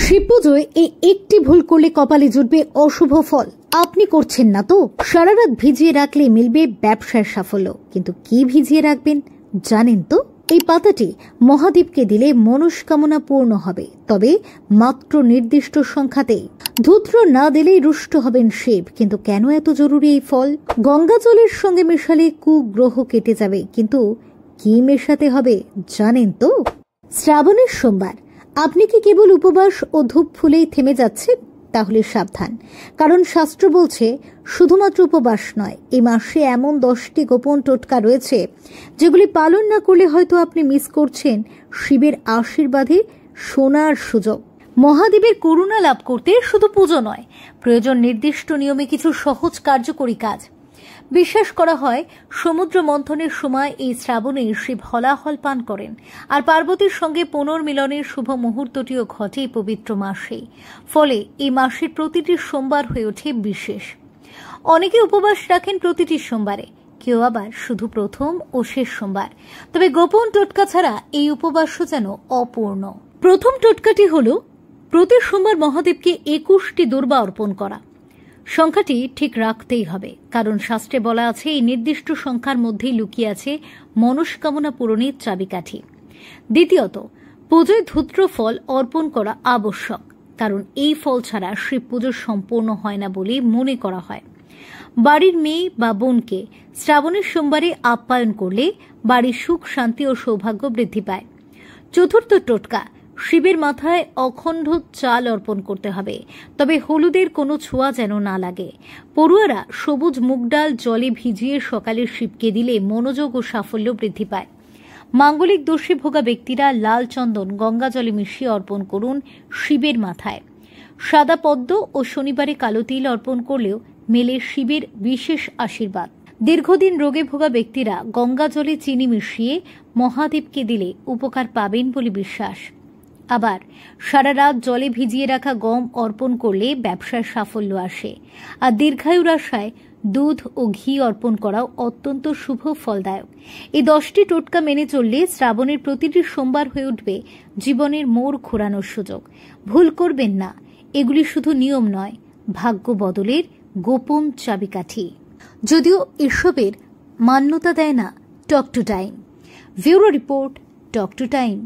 শিব পুজোয় এই একটি ভুল করলে কপালে জুটবে অশুভ ফল। আপনি করছেন না তো? সারা রাত ভিজিয়ে রাখলে মিলবে ব্যবসার সাফল্য। কিন্তু কি ভিজিয়ে রাখবেন জানেন তো? এই পাতাটি মহাদেবকে দিলে মনস্কামনা পূর্ণ হবে, তবে মাত্র নির্দিষ্ট সংখ্যাতেই। ধূত্র না দিলেই রুষ্ট হবেন শিব। কিন্তু কেন এত জরুরি এই ফল? গঙ্গা জলের সঙ্গে মেশালে কুগ্রহ কেটে যাবে, কিন্তু কি মেশাতে হবে জানেন তো? শ্রাবণের সোমবার। আপনি কি কেবল উপবাস ও ধূপ ফুলেই থেমে যাচ্ছেন? তাহলে সাবধান, কারণ শাস্ত্র বলছে শুধুমাত্র উপবাস নয়, এই মাসে এমন 10টি গোপন টোটকা রয়েছে যেগুলি পালন না করলে হয়তো আপনি মিস করছেন শিবের আশীর্বাদে সোনার সুযোগ। মহাদেবের করুণা লাভ করতে শুধু পুজো নয়, প্রয়োজন নির্দিষ্ট নিয়মে কিছু সহজ কার্যকরী কাজ। বিশ্বাস করা হয় সমুদ্র মন্থনের সময় এই শ্রাবণে শিব হলাহল পান করেন, আর পার্বতীর সঙ্গে পুনর্মিলনের শুভ মুহূর্তটিও ঘটে এই পবিত্র মাসে। ফলে এই মাসের প্রতিটি সোমবার হয়ে ওঠে বিশেষ। অনেকে উপবাস রাখেন প্রতিটি সোমবারে, কেউ আবার শুধু প্রথম ও শেষ সোমবার। তবে গোপন টোটকা ছাড়া এই উপবাসও যেন অপূর্ণ। প্রথম টোটকাটি হল প্রতি সোমবার মহাদেবকে 21টি দূর্বা অর্পণ করা। সংখ্যাটি ঠিক রাখতেই হবে, কারণ শাস্ত্রে বলা আছে এই নির্দিষ্ট সংখ্যার মধ্যেই লুকিয়ে আছে মনস্কামনা পূরণের চাবিকাঠি। দ্বিতীয়ত, পুজোয় ধূত্র ফল অর্পণ করা আবশ্যক, কারণ এই ফল ছাড়া শিব পুজো সম্পূর্ণ হয় না বলে মনে করা হয়। বাড়ির মেয়ে বা বোনকে শ্রাবণের সোমবারে আপ্যায়ন করলে বাড়ির সুখ, শান্তি ও সৌভাগ্য বৃদ্ধি পায়। চতুর্থ টোটকা, শিবের মাথায় অখণ্ড চাল অর্পণ করতে হবে, তবে হলুদের কোনো ছোঁয়া যেন না লাগে। পড়ুয়ারা সবুজ মুগ ডাল জলে ভিজিয়ে সকালে শিবকে দিলে মনোযোগ ও সাফল্য বৃদ্ধি পায়। মাঙ্গলিক দোষে ভোগা ব্যক্তিরা লাল চন্দন গঙ্গা জলে মিশিয়ে অর্পণ করুন শিবের মাথায়। সাদা পদ্ম ও শনিবারে কালো তিল অর্পণ করলেও মেলে শিবের বিশেষ আশীর্বাদ। দীর্ঘদিন রোগে ভোগা ব্যক্তিরা গঙ্গা জলে চিনি মিশিয়ে মহাদেবকে দিলে উপকার পাবেন বলে বিশ্বাস। আবার সারা রাত জলে ভিজিয়ে রাখা গম অর্পণ করলে ব্যবসার সাফল্য আসে। আর দীর্ঘায়ুর আশায় দুধ ও ঘি অর্পণ করাও অত্যন্ত শুভ ফলদায়ক। এই 10টি টোটকা মেনে চললে শ্রাবণের প্রতিটি সোমবার হয়ে উঠবে জীবনের মোড় ঘোরানোর সুযোগ। ভুল করবেন না, এগুলি শুধু নিয়ম নয়, ভাগ্য বদলের গোপন চাবিকাঠি। যদিও এসবের মান্যতা দেয় না talk to time. Bureau report, talk to time.